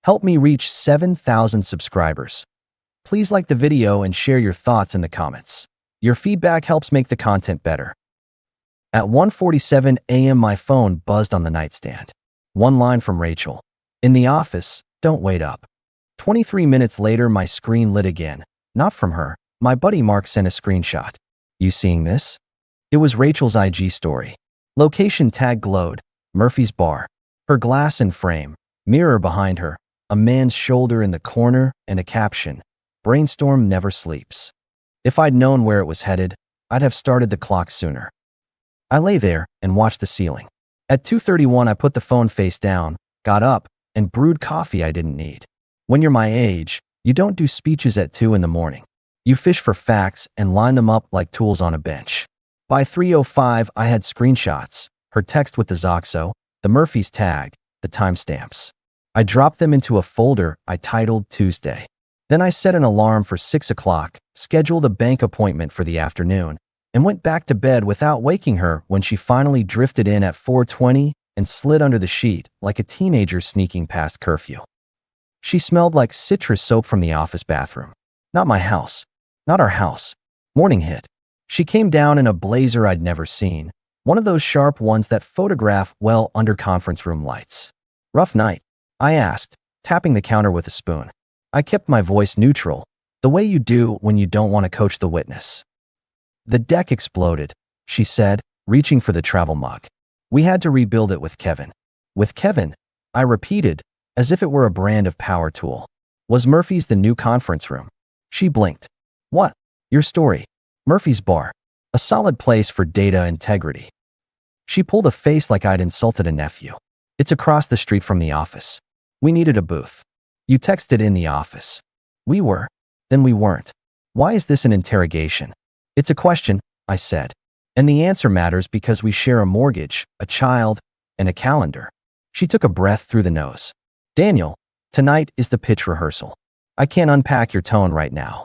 Help me reach 7,000 subscribers. Please like the video and share your thoughts in the comments. Your feedback helps make the content better. At 1:47 a.m. my phone buzzed on the nightstand. One line from Rachel. In the office, don't wait up. 23 minutes later my screen lit again. Not from her. My buddy Mark sent a screenshot. You seeing this? It was Rachel's IG story. Location tag glowed. Murphy's Bar. Her glass in frame. Mirror behind her. A man's shoulder in the corner and a caption. Brainstorm never sleeps. If I'd known where it was headed, I'd have started the clock sooner. I lay there and watched the ceiling. At 2:31 I put the phone face down, got up, and brewed coffee I didn't need. When you're my age, you don't do speeches at 2 in the morning. You fish for facts and line them up like tools on a bench. By 3:05 I had screenshots, her text with the Zoxo, the Murphy's tag, the timestamps. I dropped them into a folder I titled Tuesday. Then I set an alarm for 6 o'clock, scheduled a bank appointment for the afternoon, and went back to bed without waking her when she finally drifted in at 4:20 and slid under the sheet like a teenager sneaking past curfew. She smelled like citrus soap from the office bathroom. Not my house. Not our house. Morning hit. She came down in a blazer I'd never seen, one of those sharp ones that photograph well under conference room lights. Rough night? I asked, tapping the counter with a spoon. I kept my voice neutral, the way you do when you don't want to coach the witness. The deck exploded, she said, reaching for the travel mug. We had to rebuild it with Kevin. With Kevin, I repeated, as if it were a brand of power tool. Was Murphy's the new conference room? She blinked. What? Your story. Murphy's Bar. A solid place for data integrity. She pulled a face like I'd insulted a nephew. It's across the street from the office. We needed a booth. You texted in the office. We were. Then we weren't. Why is this an interrogation? It's a question, I said. And the answer matters because we share a mortgage, a child, and a calendar. She took a breath through the nose. Daniel, tonight is the pitch rehearsal. I can't unpack your tone right now.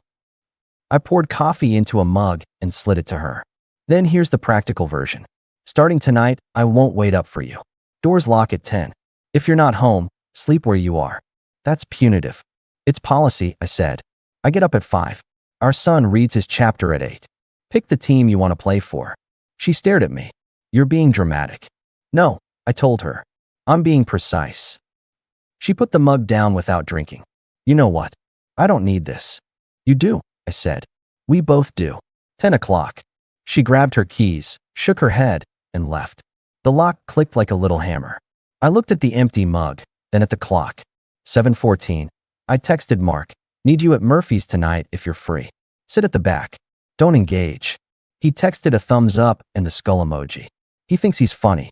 I poured coffee into a mug and slid it to her. Then here's the practical version. Starting tonight, I won't wait up for you. Doors lock at 10. If you're not home, sleep where you are. That's punitive. It's policy, I said. I get up at 5. Our son reads his chapter at 8. Pick the team you want to play for. She stared at me. You're being dramatic. No, I told her. I'm being precise. She put the mug down without drinking. You know what? I don't need this. You do, I said. We both do. 10 o'clock. She grabbed her keys, shook her head, and left. The lock clicked like a little hammer. I looked at the empty mug, then at the clock. 7:14. I texted Mark. Need you at Murphy's tonight if you're free. Sit at the back. Don't engage. He texted a thumbs up and the skull emoji. He thinks he's funny.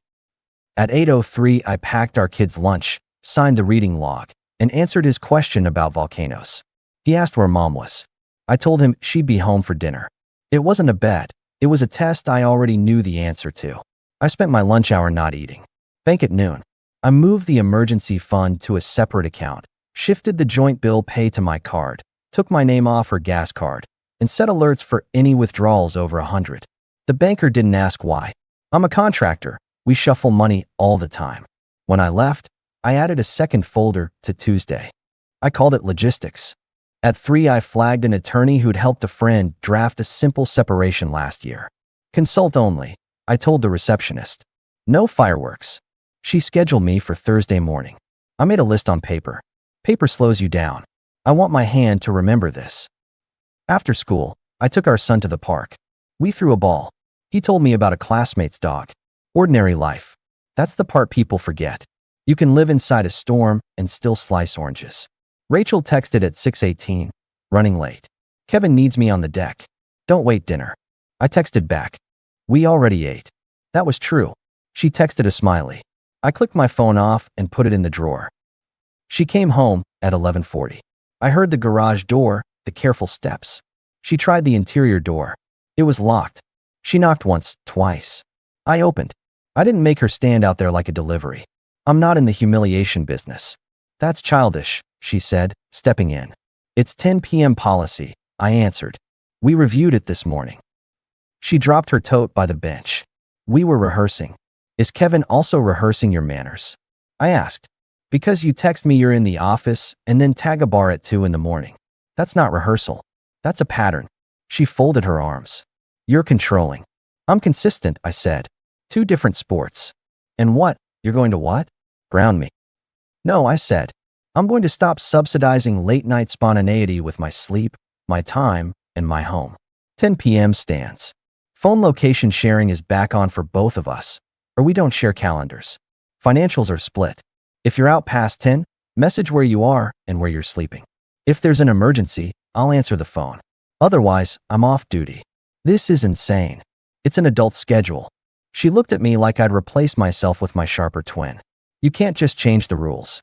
At 8:03 I packed our kids' lunch, signed the reading log, and answered his question about volcanoes. He asked where Mom was. I told him she'd be home for dinner. It wasn't a bet. It was a test I already knew the answer to. I spent my lunch hour not eating. Bank at noon. I moved the emergency fund to a separate account, shifted the joint bill pay to my card, took my name off her gas card, and set alerts for any withdrawals over 100. The banker didn't ask why. I'm a contractor. We shuffle money all the time. When I left, I added a second folder to Tuesday. I called it Logistics. At 3 I flagged an attorney who'd helped a friend draft a simple separation last year. Consult only, I told the receptionist. No fireworks. She scheduled me for Thursday morning. I made a list on paper. Paper slows you down. I want my hand to remember this. After school, I took our son to the park. We threw a ball. He told me about a classmate's dog. Ordinary life. That's the part people forget. You can live inside a storm and still slice oranges. Rachel texted at 6:18, running late. Kevin needs me on the deck. Don't wait dinner. I texted back. We already ate. That was true. She texted a smiley. I clicked my phone off and put it in the drawer. She came home at 11:40. I heard the garage door, the careful steps. She tried the interior door. It was locked. She knocked once, twice. I opened. I didn't make her stand out there like a delivery. I'm not in the humiliation business. That's childish, she said, stepping in. It's 10 p.m. policy, I answered. We reviewed it this morning. She dropped her tote by the bench. We were rehearsing. Is Kevin also rehearsing your manners? I asked. Because you text me you're in the office and then tag a bar at 2 in the morning. That's not rehearsal. That's a pattern. She folded her arms. You're controlling. I'm consistent, I said. Two different sports. And what? You're going to what? Ground me. No, I said. I'm going to stop subsidizing late-night spontaneity with my sleep, my time, and my home. 10 p.m. stands. Phone location sharing is back on for both of us, or we don't share calendars. Financials are split. If you're out past 10, message where you are and where you're sleeping. If there's an emergency, I'll answer the phone. Otherwise, I'm off duty. This is insane. It's an adult schedule. She looked at me like I'd replace myself with my sharper twin. You can't just change the rules.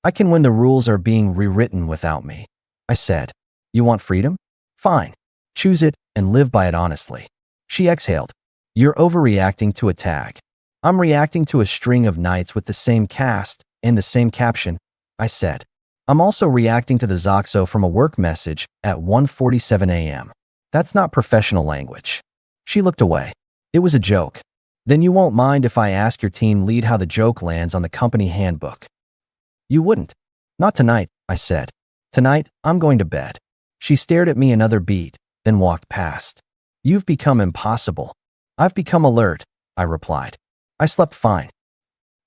I can when the rules are being rewritten without me. I said. You want freedom? Fine. Choose it and live by it honestly. She exhaled. You're overreacting to a tag. I'm reacting to a string of nights with the same cast and the same caption, I said. I'm also reacting to the Zoxo from a work message at 1:47 a.m. That's not professional language. She looked away. It was a joke. Then you won't mind if I ask your team lead how the joke lands on the company handbook. You wouldn't. Not tonight, I said. Tonight, I'm going to bed. She stared at me another beat, then walked past. You've become impossible. I've become alert, I replied. I slept fine.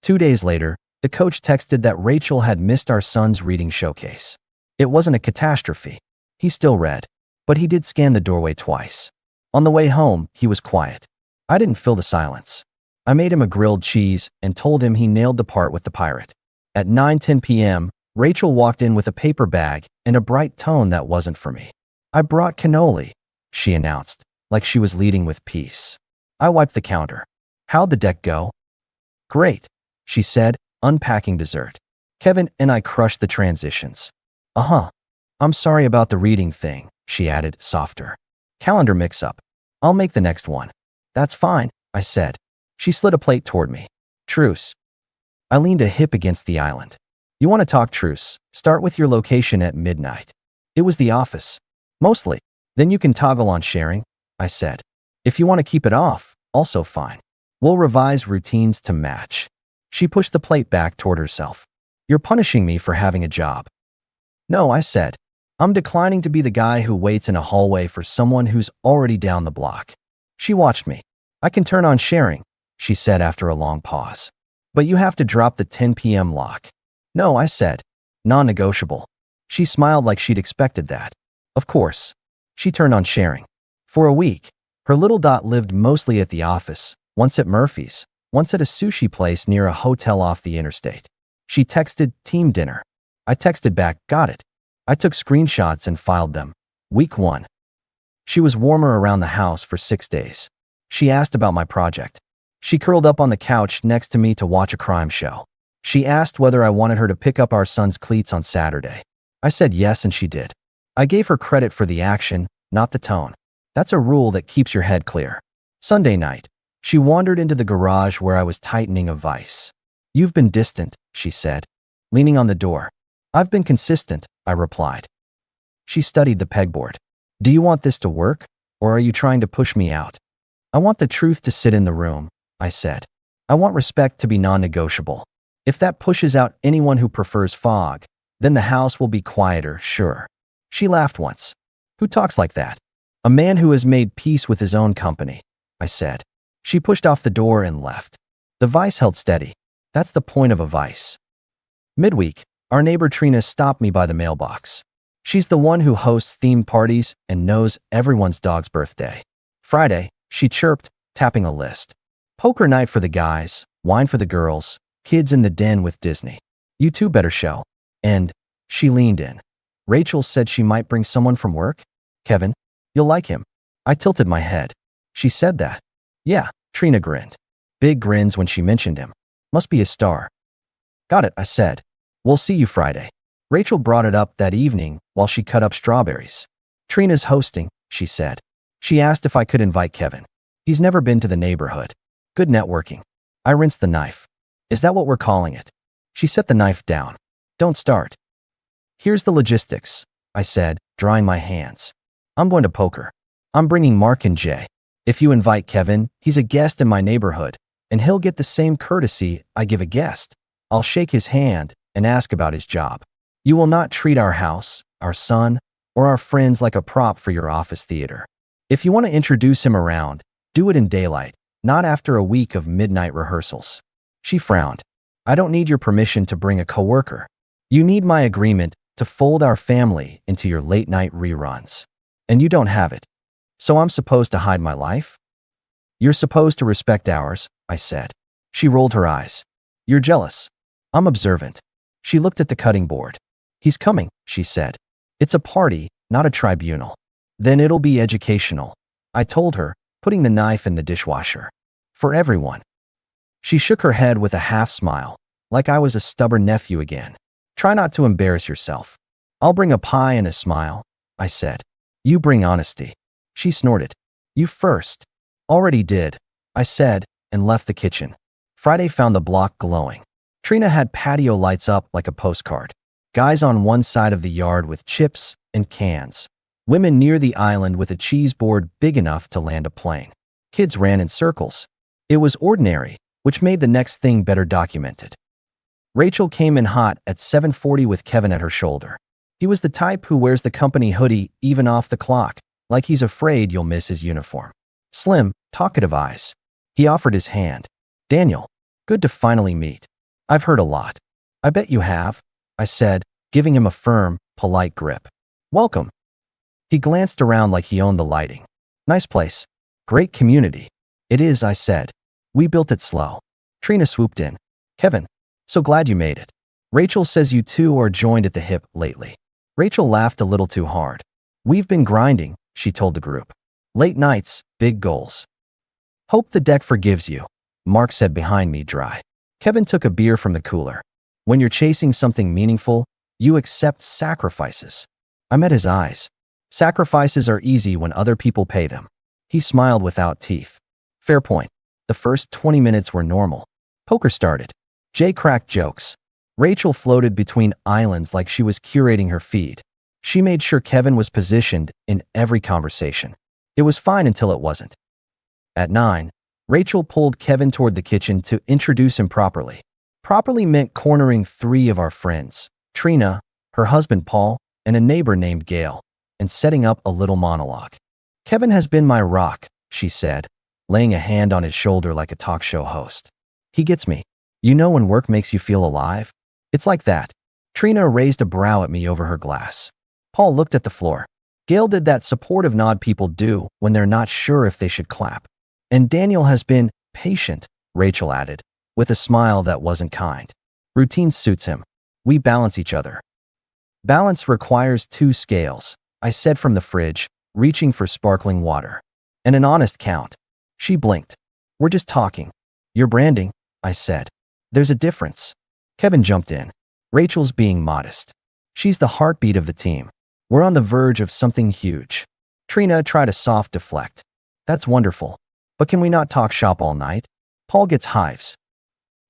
2 days later, the coach texted that Rachel had missed our son's reading showcase. It wasn't a catastrophe. He still read, but he did scan the doorway twice. On the way home, he was quiet. I didn't fill the silence. I made him a grilled cheese and told him he nailed the part with the pirate. At 9:10 p.m., Rachel walked in with a paper bag and a bright tone that wasn't for me. I brought cannoli, she announced, like she was leading with peace. I wiped the counter. How'd the deck go? Great, she said, unpacking dessert. Kevin and I crushed the transitions. Uh-huh. I'm sorry about the reading thing, she added, softer. Calendar mix-up. I'll make the next one. That's fine, I said. She slid a plate toward me. Truce. I leaned a hip against the island. You want to talk truce? Start with your location at midnight. It was the office. Mostly. Then you can toggle on sharing, I said. If you want to keep it off, also fine. We'll revise routines to match. She pushed the plate back toward herself. You're punishing me for having a job. No, I said. I'm declining to be the guy who waits in a hallway for someone who's already down the block. She watched me. I can turn on sharing, she said after a long pause. But you have to drop the 10 p.m. lock. No, I said. Non-negotiable. She smiled like she'd expected that. Of course. She turned on sharing. For a week, her little dot lived mostly at the office, once at Murphy's, once at a sushi place near a hotel off the interstate. She texted, team dinner. I texted back, got it. I took screenshots and filed them. Week 1. She was warmer around the house for 6 days. She asked about my project. She curled up on the couch next to me to watch a crime show. She asked whether I wanted her to pick up our son's cleats on Saturday. I said yes, and she did. I gave her credit for the action, not the tone. That's a rule that keeps your head clear. Sunday night, she wandered into the garage where I was tightening a vise. You've been distant, she said, leaning on the door. I've been consistent, I replied. She studied the pegboard. Do you want this to work, or are you trying to push me out? I want the truth to sit in the room, I said. I want respect to be non-negotiable. If that pushes out anyone who prefers fog, then the house will be quieter, sure. She laughed once. Who talks like that? A man who has made peace with his own company, I said. She pushed off the door and left. The vise held steady. That's the point of a vise. Midweek, our neighbor Trina stopped me by the mailbox. She's the one who hosts themed parties and knows everyone's dog's birthday. Friday, she chirped, tapping a list. Poker night for the guys, wine for the girls, kids in the den with Disney. You two better show. And she leaned in. Rachel said she might bring someone from work. Kevin, you'll like him. I tilted my head. She said that. Yeah, Trina grinned. Big grins when she mentioned him. Must be a star. Got it, I said. We'll see you Friday. Rachel brought it up that evening while she cut up strawberries. Trina's hosting, she said. She asked if I could invite Kevin. He's never been to the neighborhood. Good networking. I rinsed the knife. Is that what we're calling it? She set the knife down. Don't start. Here's the logistics, I said, drying my hands. I'm going to poker. I'm bringing Mark and Jay. If you invite Kevin, he's a guest in my neighborhood, and he'll get the same courtesy I give a guest. I'll shake his hand and ask about his job. You will not treat our house, our son, or our friends like a prop for your office theater. If you want to introduce him around, do it in daylight, not after a week of midnight rehearsals. She frowned. I don't need your permission to bring a coworker. You need my agreement to fold our family into your late-night reruns. And you don't have it. So I'm supposed to hide my life? You're supposed to respect ours, I said. She rolled her eyes. You're jealous. I'm observant. She looked at the cutting board. He's coming, she said. It's a party, not a tribunal. Then it'll be educational, I told her, putting the knife in the dishwasher. For everyone. She shook her head with a half-smile, like I was a stubborn nephew again. Try not to embarrass yourself. I'll bring a pie and a smile, I said. You bring honesty. She snorted. You first. Already did, I said, and left the kitchen. Friday found the block glowing. Trina had patio lights up like a postcard. Guys on one side of the yard with chips and cans. Women near the island with a cheese board big enough to land a plane. Kids ran in circles. It was ordinary, which made the next thing better documented. Rachel came in hot at 7:40 with Kevin at her shoulder. He was the type who wears the company hoodie even off the clock, like he's afraid you'll miss his uniform. Slim, talkative eyes. He offered his hand. Daniel, good to finally meet. I've heard a lot. I bet you have, I said, giving him a firm, polite grip. Welcome. He glanced around like he owned the lighting. Nice place. Great community. It is, I said. We built it slow. Trina swooped in. Kevin, so glad you made it. Rachel says you two are joined at the hip lately. Rachel laughed a little too hard. We've been grinding, she told the group. Late nights, big goals. Hope the deck forgives you, Mark said behind me dry. Kevin took a beer from the cooler. When you're chasing something meaningful, you accept sacrifices. I met his eyes. Sacrifices are easy when other people pay them. He smiled without teeth. Fair point. The first 20 minutes were normal. Poker started. Jay cracked jokes. Rachel floated between islands like she was curating her feed. She made sure Kevin was positioned in every conversation. It was fine until it wasn't. At 9, Rachel pulled Kevin toward the kitchen to introduce him properly. Properly meant cornering 3 of our friends, Trina, her husband Paul, and a neighbor named Gail, and setting up a little monologue. Kevin has been my rock, she said, laying a hand on his shoulder like a talk show host. He gets me. You know when work makes you feel alive? It's like that. Trina raised a brow at me over her glass. Paul looked at the floor. Gail did that supportive nod people do when they're not sure if they should clap. And Daniel has been patient, Rachel added, with a smile that wasn't kind. Routine suits him. We balance each other. Balance requires 2 scales, I said from the fridge, reaching for sparkling water. And an honest count. She blinked. We're just talking. You're branding, I said. There's a difference. Kevin jumped in. Rachel's being modest. She's the heartbeat of the team. We're on the verge of something huge. Trina tried a soft deflect. That's wonderful. But can we not talk shop all night? Paul gets hives.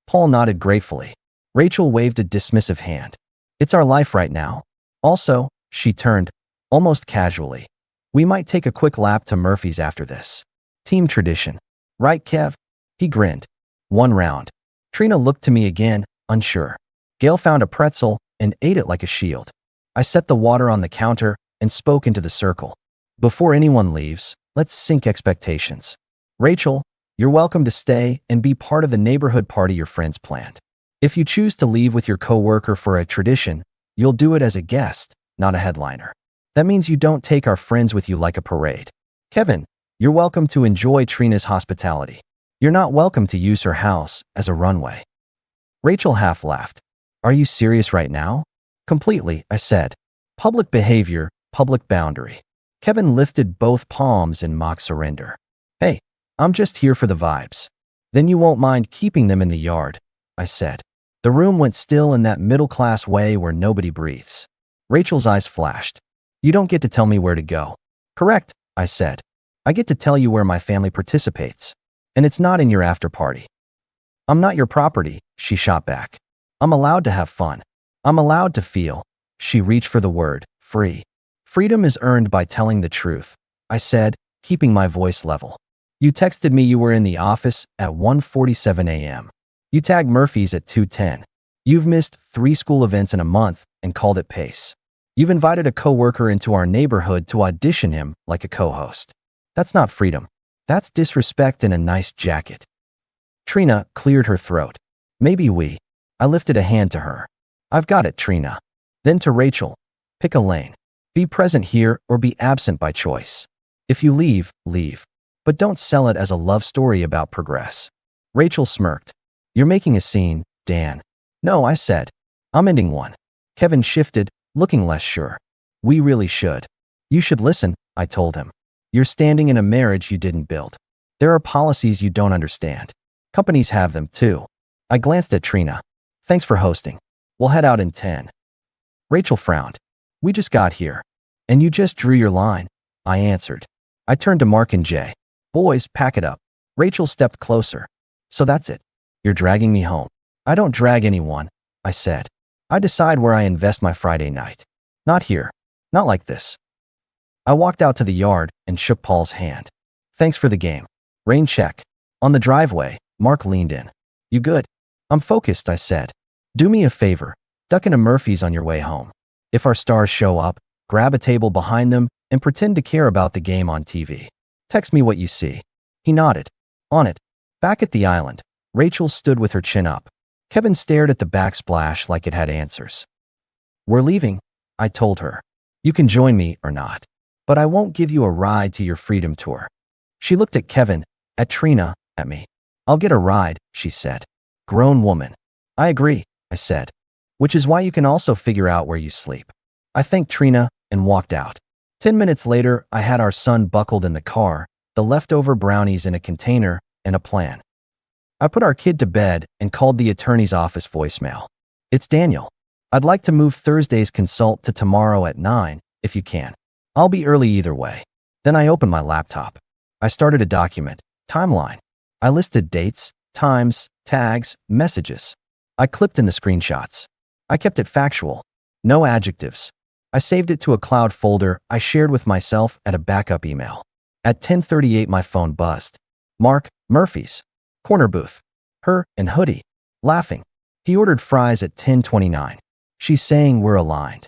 Paul nodded gratefully. Rachel waved a dismissive hand. It's our life right now. Also, she turned, almost casually. We might take a quick lap to Murphy's after this. Team tradition. Right, Kev? He grinned. 1 round. Trina looked to me again, unsure. Gail found a pretzel and ate it like a shield. I set the water on the counter and spoke into the circle. Before anyone leaves, let's sync expectations. Rachel, you're welcome to stay and be part of the neighborhood party your friends planned. If you choose to leave with your coworker for a tradition, you'll do it as a guest, not a headliner. That means you don't take our friends with you like a parade. Kevin, you're welcome to enjoy Trina's hospitality. You're not welcome to use her house as a runway. Rachel half laughed. Are you serious right now? Completely, I said. Public behavior, public boundary. Kevin lifted both palms in mock surrender. Hey, I'm just here for the vibes. Then you won't mind keeping them in the yard, I said. The room went still in that middle-class way where nobody breathes. Rachel's eyes flashed. You don't get to tell me where to go. Correct, I said. I get to tell you where my family participates. And it's not in your after-party. I'm not your property, she shot back. I'm allowed to have fun. I'm allowed to feel. She reached for the word, free. Freedom is earned by telling the truth, I said, keeping my voice level. You texted me you were in the office at 1:47 a.m. You tagged Murphy's at 2:10. You've missed 3 school events in a month and called it pace. You've invited a coworker into our neighborhood to audition him like a co-host. That's not freedom. That's disrespect in a nice jacket. Trina cleared her throat. Maybe we. I lifted a hand to her. I've got it, Trina. Then to Rachel. Pick a lane. Be present here or be absent by choice. If you leave, leave. But don't sell it as a love story about progress. Rachel smirked. You're making a scene, Dan. No, I said. I'm ending one. Kevin shifted, looking less sure. We really should. You should listen, I told him. You're standing in a marriage you didn't build. There are policies you don't understand. Companies have them too. I glanced at Trina. Thanks for hosting. We'll head out in 10. Rachel frowned. We just got here. And you just drew your line, I answered. I turned to Mark and Jay. Boys, pack it up. Rachel stepped closer. So that's it. You're dragging me home. I don't drag anyone, I said. I decide where I invest my Friday night. Not here. Not like this. I walked out to the yard and shook Paul's hand. Thanks for the game. Rain check. On the driveway, Mark leaned in. You good? I'm focused, I said. Do me a favor. Duck into Murphy's on your way home. If our stars show up, grab a table behind them and pretend to care about the game on TV. Text me what you see. He nodded. On it. Back at the island, Rachel stood with her chin up. Kevin stared at the backsplash like it had answers. We're leaving, I told her. You can join me or not. But I won't give you a ride to your freedom tour. She looked at Kevin, at Trina, at me. I'll get a ride, she said. Grown woman. I agree, I said. Which is why you can also figure out where you sleep. I thanked Trina and walked out. 10 minutes later, I had our son buckled in the car, the leftover brownies in a container, and a plan. I put our kid to bed and called the attorney's office voicemail. It's Daniel. I'd like to move Thursday's consult to tomorrow at 9, if you can. I'll be early either way. Then I opened my laptop. I started a document, timeline. I listed dates, times, tags, messages. I clipped in the screenshots. I kept it factual. No adjectives. I saved it to a cloud folder I shared with myself at a backup email. At 10:38 my phone buzzed. Mark, Murphy's. Corner booth. Her and Hoodie. Laughing. He ordered fries at 10:29. She's saying we're aligned.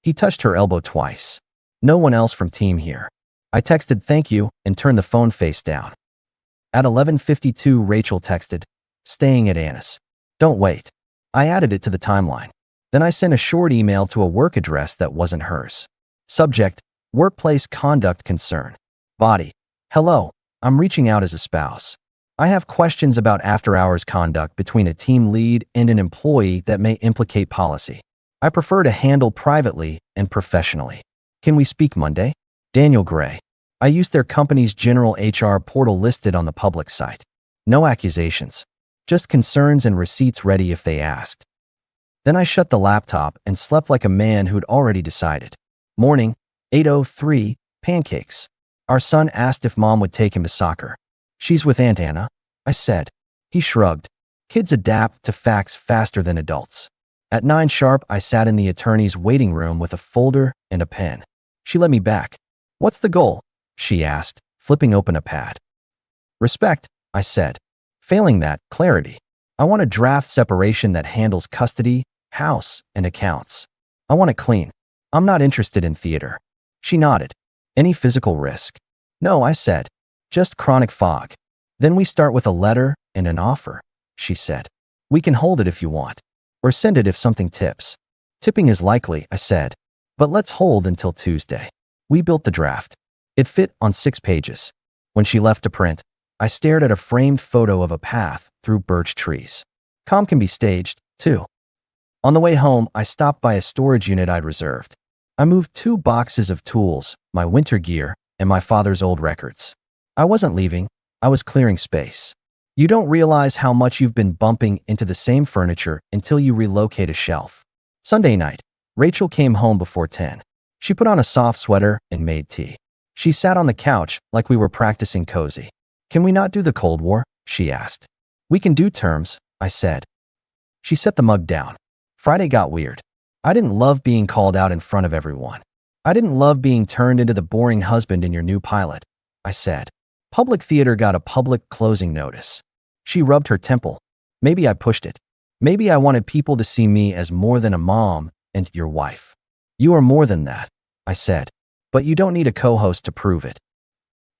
He touched her elbow twice. No one else from team here. I texted thank you and turned the phone face down. At 11:52 Rachel texted, staying at Anna's. Don't wait. I added it to the timeline. Then I sent a short email to a work address that wasn't hers. Subject, workplace conduct concern. Body, hello, I'm reaching out as a spouse. I have questions about after-hours conduct between a team lead and an employee that may implicate policy. I prefer to handle privately and professionally. Can we speak Monday? Daniel Gray. I used their company's general HR portal listed on the public site. No accusations. Just concerns and receipts ready if they asked. Then I shut the laptop and slept like a man who'd already decided. Morning, 8:03, pancakes. Our son asked if mom would take him to soccer. She's with Aunt Anna, I said. He shrugged. Kids adapt to facts faster than adults. At 9 sharp, I sat in the attorney's waiting room with a folder and a pen. She let me back. What's the goal? She asked, flipping open a pad. Respect, I said. Failing that, clarity. I want a draft separation that handles custody, house, and accounts. I want it clean. I'm not interested in theater. She nodded. Any physical risk? No, I said. Just chronic fog. Then we start with a letter and an offer, she said. We can hold it if you want. Or send it if something tips. Tipping is likely, I said. But let's hold until Tuesday. We built the draft. It fit on 6 pages. When she left to print, I stared at a framed photo of a path through birch trees. Calm can be staged, too. On the way home, I stopped by a storage unit I'd reserved. I moved 2 boxes of tools, my winter gear, and my father's old records. I wasn't leaving, I was clearing space. You don't realize how much you've been bumping into the same furniture until you relocate a shelf. Sunday night, Rachel came home before 10. She put on a soft sweater and made tea. She sat on the couch like we were practicing cozy. Can we not do the Cold War? She asked. We can do terms, I said. She set the mug down. Friday got weird. I didn't love being called out in front of everyone. I didn't love being turned into the boring husband in your new pilot, I said. Public theater got a public closing notice. She rubbed her temple. Maybe I pushed it. Maybe I wanted people to see me as more than a mom and your wife. You are more than that, I said. But you don't need a co-host to prove it.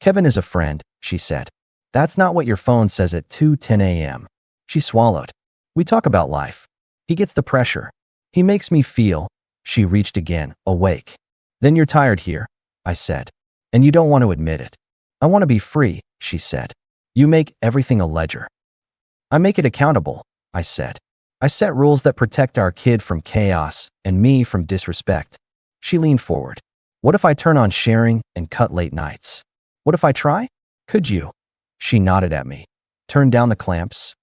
Kevin is a friend, she said. That's not what your phone says at 2:10 a.m. She swallowed. We talk about life. He gets the pressure. He makes me feel, she reached again, awake. Then you're tired here, I said. And you don't want to admit it. I want to be free, she said. You make everything a ledger. I make it accountable, I said. I set rules that protect our kid from chaos and me from disrespect. She leaned forward. What if I turn on sharing and cut late nights? What if I try? Could you? She nodded at me. Turn down the clamps?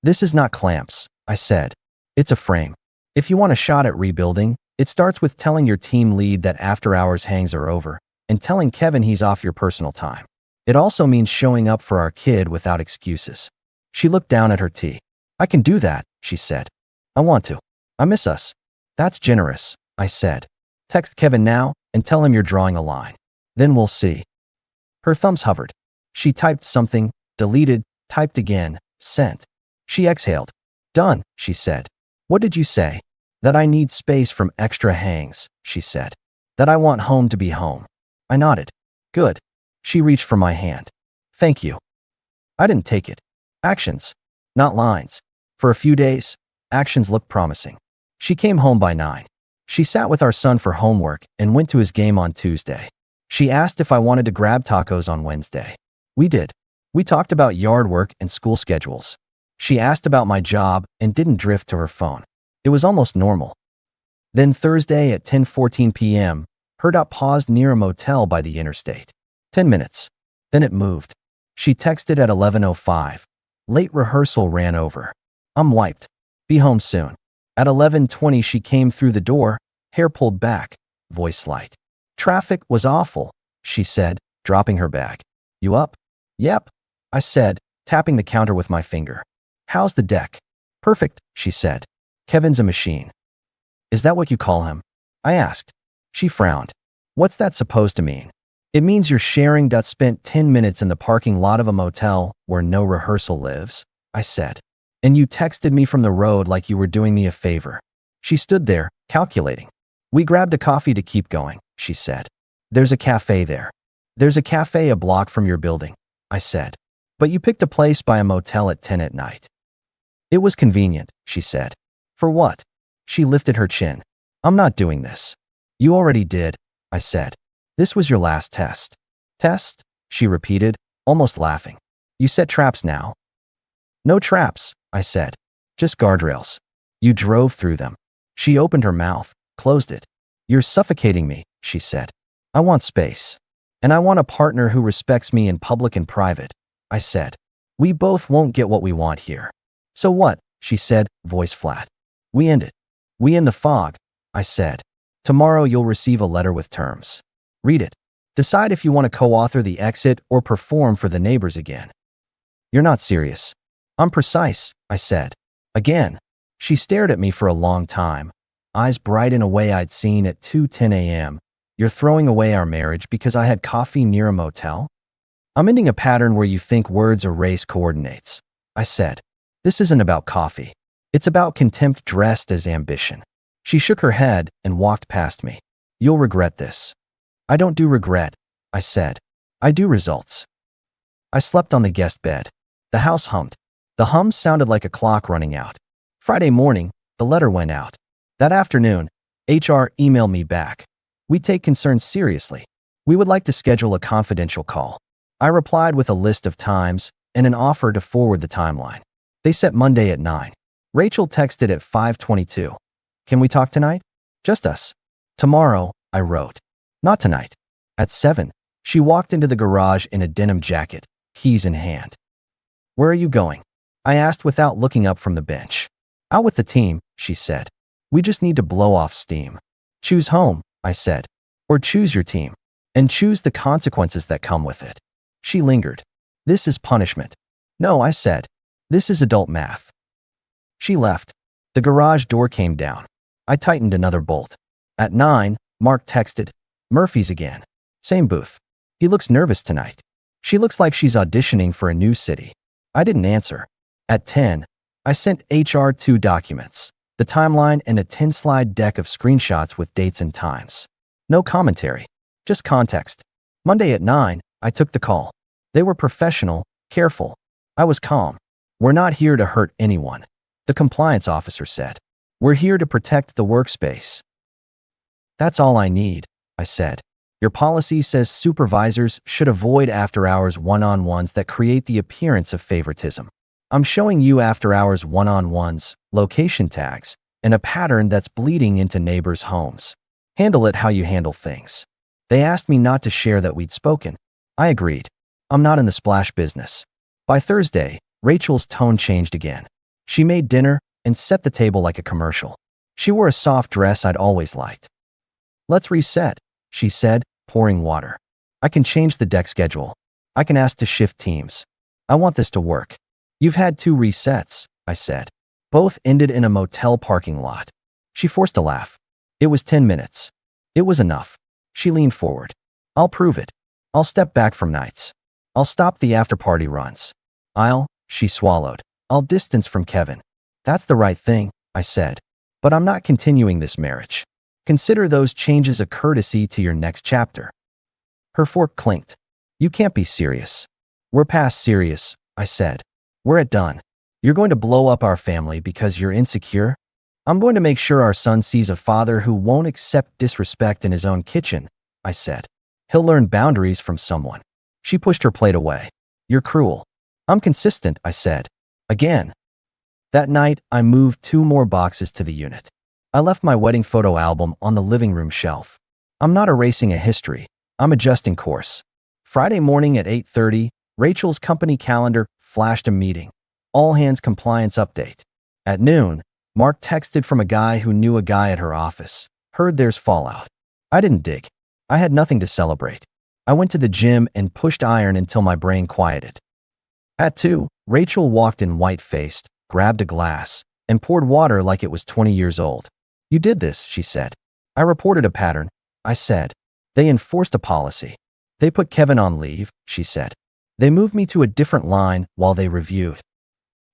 This is not clamps, I said. It's a frame. If you want a shot at rebuilding, it starts with telling your team lead that after-hours hangs are over and telling Kevin he's off your personal time. It also means showing up for our kid without excuses. She looked down at her tea. I can do that, she said. I want to. I miss us. That's generous, I said. Text Kevin now and tell him you're drawing a line. Then we'll see. Her thumbs hovered. She typed something, deleted, typed again, sent. She exhaled. Done, she said. What did you say? That I need space from extra hangs, she said. That I want home to be home. I nodded. Good. She reached for my hand. Thank you. I didn't take it. Actions, not lines. For a few days, actions looked promising. She came home by 9. She sat with our son for homework and went to his game on Tuesday. She asked if I wanted to grab tacos on Wednesday. We did. We talked about yard work and school schedules. She asked about my job and didn't drift to her phone. It was almost normal. Then Thursday at 10:14 p.m., her dot paused near a motel by the interstate. 10 minutes. Then it moved. She texted at 11:05. Late rehearsal ran over. I'm wiped. Be home soon. At 11:20 she came through the door, hair pulled back, voice light. Traffic was awful, she said, dropping her bag. You up? Yep, I said, tapping the counter with my finger. How's the deck? Perfect, she said. Kevin's a machine. Is that what you call him? I asked. She frowned. What's that supposed to mean? It means you're sharing. Spent 10 minutes in the parking lot of a motel where no rehearsal lives, I said. And you texted me from the road like you were doing me a favor. She stood there, calculating. We grabbed a coffee to keep going, she said. There's a cafe there. There's a cafe a block from your building, I said. But you picked a place by a motel at 10 at night. It was convenient, she said. For what? She lifted her chin. I'm not doing this. You already did, I said. This was your last test. Test? She repeated, almost laughing. You set traps now. No traps, I said. Just guardrails. You drove through them. She opened her mouth, closed it. You're suffocating me, she said. I want space. And I want a partner who respects me in public and private, I said. We both won't get what we want here. So what? She said, voice flat. We end it. We end the fog, I said. Tomorrow you'll receive a letter with terms. Read it. Decide if you want to co-author the exit or perform for the neighbors again. You're not serious. I'm precise, I said. Again. She stared at me for a long time, eyes bright in a way I'd seen at 2:10 a.m. You're throwing away our marriage because I had coffee near a motel? I'm ending a pattern where you think words erase coordinates, I said. This isn't about coffee. It's about contempt dressed as ambition. She shook her head and walked past me. You'll regret this. I don't do regret, I said. I do results. I slept on the guest bed. The house hummed. The hum sounded like a clock running out. Friday morning, the letter went out. That afternoon, HR emailed me back. We take concerns seriously. We would like to schedule a confidential call. I replied with a list of times and an offer to forward the timeline. They set Monday at 9. Rachel texted at 5:22. Can we talk tonight? Just us. Tomorrow, I wrote. Not tonight. At 7, she walked into the garage in a denim jacket, keys in hand. Where are you going? I asked without looking up from the bench. Out with the team, she said. We just need to blow off steam. Choose home, I said. Or choose your team. And choose the consequences that come with it. She lingered. This is punishment. No, I said. This is adult math. She left. The garage door came down. I tightened another bolt. At 9, Mark texted. Murphy's again. Same booth. He looks nervous tonight. She looks like she's auditioning for a new city. I didn't answer. At 10, I sent HR 2 documents, the timeline and a 10-slide deck of screenshots with dates and times. No commentary, just context. Monday at 9, I took the call. They were professional, careful. I was calm. We're not here to hurt anyone, the compliance officer said. We're here to protect the workspace. That's all I need, I said. Your policy says supervisors should avoid after-hours one-on-ones that create the appearance of favoritism. I'm showing you after-hours one-on-ones, location tags, and a pattern that's bleeding into neighbors' homes. Handle it how you handle things. They asked me not to share that we'd spoken. I agreed. I'm not in the splash business. By Thursday, Rachel's tone changed again. She made dinner and set the table like a commercial. She wore a soft dress I'd always liked. Let's reset, she said, pouring water. I can change the deck schedule. I can ask to shift teams. I want this to work. You've had 2 resets, I said. Both ended in a motel parking lot. She forced a laugh. It was 10 minutes. It was enough. She leaned forward. I'll prove it. I'll step back from nights. I'll stop the after-party runs. She swallowed. I'll distance from Kevin. That's the right thing, I said. But I'm not continuing this marriage. Consider those changes a courtesy to your next chapter. Her fork clinked. You can't be serious. We're past serious, I said. We're at done. You're going to blow up our family because you're insecure? I'm going to make sure our son sees a father who won't accept disrespect in his own kitchen, I said. He'll learn boundaries from someone. She pushed her plate away. You're cruel. I'm consistent, I said. Again. That night, I moved 2 more boxes to the unit. I left my wedding photo album on the living room shelf. I'm not erasing a history. I'm adjusting course. Friday morning at 8:30, Rachel's company calendar flashed a meeting. All hands compliance update. At noon, Mark texted from a guy who knew a guy at her office. Heard there's fallout. I didn't dig. I had nothing to celebrate. I went to the gym and pushed iron until my brain quieted. At 2, Rachel walked in white-faced, grabbed a glass, and poured water like it was 20 years old. You did this, she said. I reported a pattern, I said. They enforced a policy. They put Kevin on leave, she said. They moved me to a different line while they reviewed.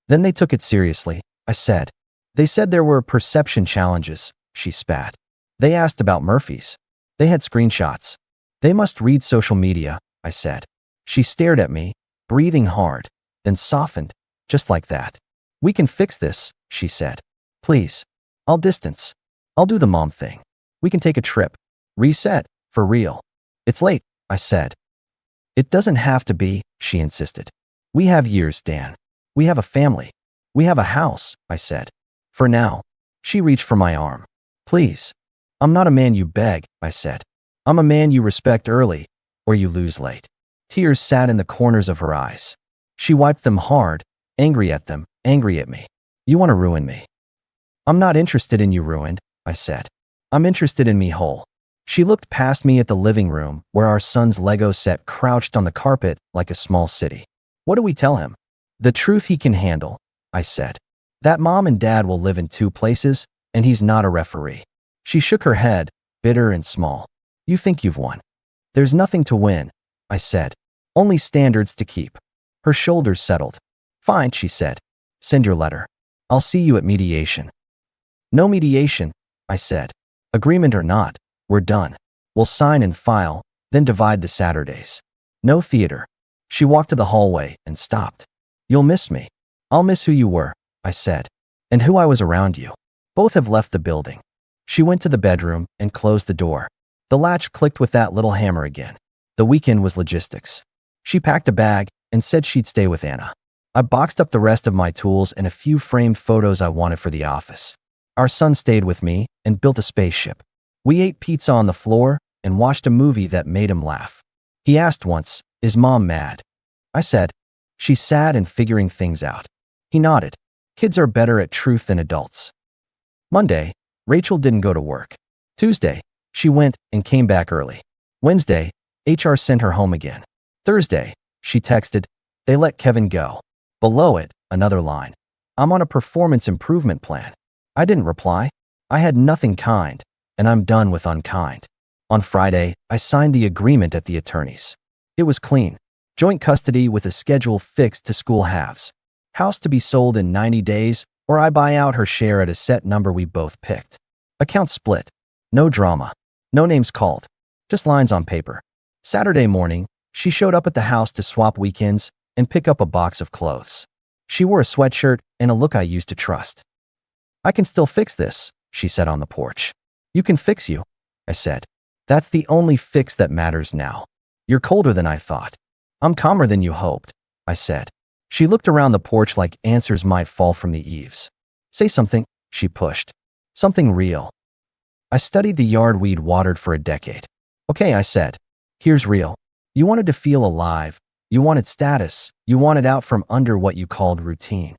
Then they took it seriously, I said. They said there were perception challenges, she spat. They asked about Murphy's. They had screenshots. They must read social media, I said. She stared at me, breathing hard, then softened, just like that. We can fix this, she said. Please. I'll distance. I'll do the mom thing. We can take a trip. Reset, for real. It's late, I said. It doesn't have to be, she insisted. We have years, Dan. We have a family. We have a house, I said. For now. She reached for my arm. Please. I'm not a man you beg, I said. I'm a man you respect early, or you lose late. Tears sat in the corners of her eyes. She wiped them hard, angry at them, angry at me. You want to ruin me. I'm not interested in you ruined, I said. I'm interested in me whole. She looked past me at the living room where our son's Lego set crouched on the carpet like a small city. What do we tell him? The truth he can handle, I said. That mom and dad will live in 2 places, and he's not a referee. She shook her head, bitter and small. You think you've won. There's nothing to win, I said. Only standards to keep. Her shoulders settled. Fine, she said. Send your letter. I'll see you at mediation. No mediation, I said. Agreement or not, we're done. We'll sign and file, then divide the Saturdays. No theater. She walked to the hallway and stopped. You'll miss me. I'll miss who you were, I said. And who I was around you. Both have left the building. She went to the bedroom and closed the door. The latch clicked with that little hammer again. The weekend was logistics. She packed a bag and said she'd stay with Anna. I boxed up the rest of my tools and a few framed photos I wanted for the office. Our son stayed with me and built a spaceship. We ate pizza on the floor and watched a movie that made him laugh. He asked once, "Is mom mad?" I said, "She's sad and figuring things out." He nodded. Kids are better at truth than adults. Monday, Rachel didn't go to work. Tuesday, she went and came back early. Wednesday, HR sent her home again. Thursday, she texted, "They let Kevin go." Below it, another line. "I'm on a performance improvement plan." I didn't reply. I had nothing kind, and I'm done with unkind. On Friday, I signed the agreement at the attorney's. It was clean. Joint custody with a schedule fixed to school halves. House to be sold in 90 days, or I buy out her share at a set number we both picked. Account split. No drama. No names called. Just lines on paper. Saturday morning, she showed up at the house to swap weekends and pick up a box of clothes. She wore a sweatshirt and a look I used to trust. "I can still fix this," she said on the porch. "You can fix you," I said. "That's the only fix that matters now. You're colder than I thought." "I'm calmer than you hoped," I said. She looked around the porch like answers might fall from the eaves. "Say something," she pushed. "Something real." I studied the yard we'd watered for a decade. "Okay," I said. "Here's real. You wanted to feel alive. You wanted status. You wanted out from under what you called routine.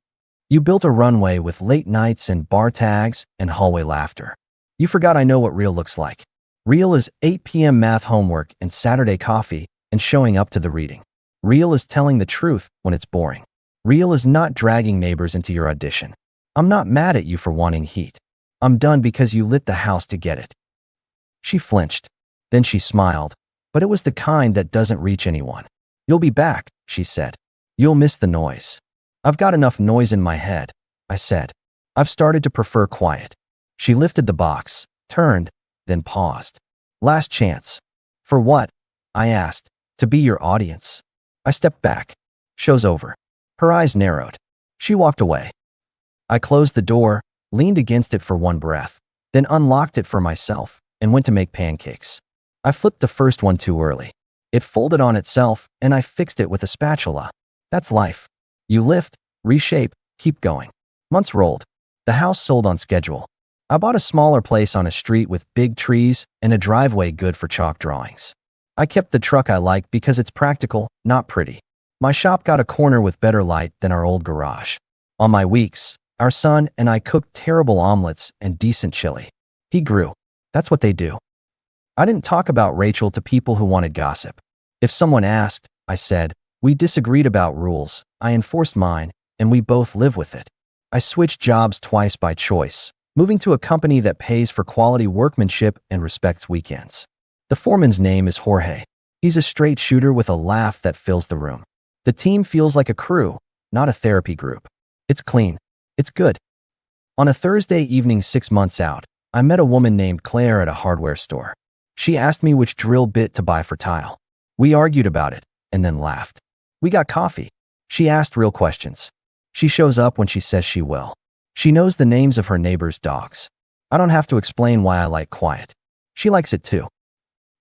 You built a runway with late nights and bar tags and hallway laughter. You forgot I know what real looks like. Real is 8 p.m. math homework and Saturday coffee and showing up to the reading. Real is telling the truth when it's boring. Real is not dragging neighbors into your audition. I'm not mad at you for wanting heat. I'm done because you lit the house to get it." She flinched. Then she smiled, but it was the kind that doesn't reach anyone. "You'll be back," she said. "You'll miss the noise." "I've got enough noise in my head," I said. "I've started to prefer quiet." She lifted the box, turned, then paused. "Last chance." "For what?" I asked. "To be your audience." I stepped back. "Show's over." Her eyes narrowed. She walked away. I closed the door, leaned against it for one breath, then unlocked it for myself and went to make pancakes. I flipped the first one too early. It folded on itself, and I fixed it with a spatula. That's life. You lift, reshape, keep going. Months rolled. The house sold on schedule. I bought a smaller place on a street with big trees and a driveway good for chalk drawings. I kept the truck I like because it's practical, not pretty. My shop got a corner with better light than our old garage. On my weeks, our son and I cooked terrible omelets and decent chili. He grew. That's what they do. I didn't talk about Rachel to people who wanted gossip. If someone asked, I said, "We disagreed about rules, I enforced mine, and we both live with it." I switched jobs twice by choice, moving to a company that pays for quality workmanship and respects weekends. The foreman's name is Jorge. He's a straight shooter with a laugh that fills the room. The team feels like a crew, not a therapy group. It's clean. It's good. On a Thursday evening 6 months out, I met a woman named Claire at a hardware store. She asked me which drill bit to buy for tile. We argued about it, and then laughed. We got coffee. She asked real questions. She shows up when she says she will. She knows the names of her neighbors' dogs. I don't have to explain why I like quiet. She likes it too.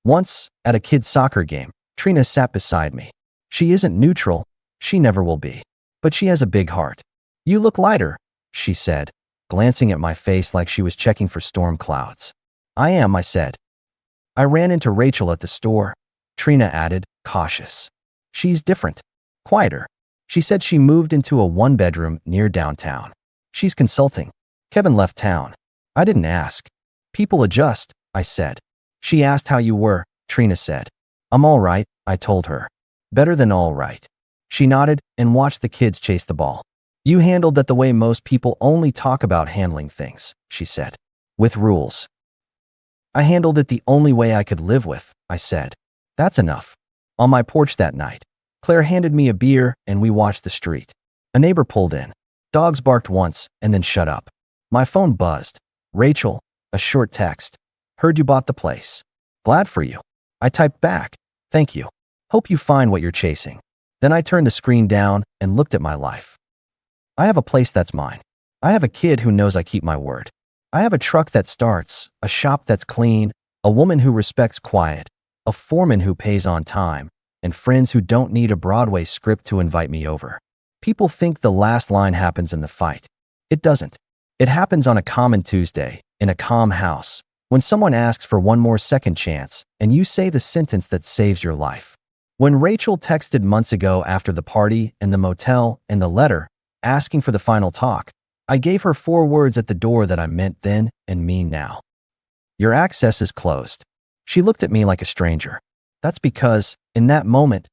Once, at a kid's soccer game, Trina sat beside me. She isn't neutral. She never will be. But she has a big heart. "You look lighter," she said, glancing at my face like she was checking for storm clouds. "I am," I said. "I ran into Rachel at the store," Trina added, cautious. "She's different. Quieter. She said she moved into a one-bedroom near downtown. She's consulting. Kevin left town." I didn't ask. "People adjust," I said. "She asked how you were," Trina said. "I'm all right," I told her. "Better than all right." She nodded and watched the kids chase the ball. "You handled that the way most people only talk about handling things," she said. "With rules." "I handled it the only way I could live with," I said. "That's enough." On my porch that night, Claire handed me a beer and we watched the street. A neighbor pulled in. Dogs barked once and then shut up. My phone buzzed. "Rachel," a short text. "Heard you bought the place. Glad for you." I typed back, "Thank you. Hope you find what you're chasing." Then I turned the screen down and looked at my life. I have a place that's mine. I have a kid who knows I keep my word. I have a truck that starts, a shop that's clean, a woman who respects quiet, a foreman who pays on time, and friends who don't need a Broadway script to invite me over. People think the last line happens in the fight. It doesn't. It happens on a common Tuesday, in a calm house, when someone asks for one more second chance, and you say the sentence that saves your life. When Rachel texted months ago after the party and the motel and the letter, asking for the final talk, I gave her 4 words at the door that I meant then and mean now. "Your access is closed." She looked at me like a stranger. That's because, in that moment,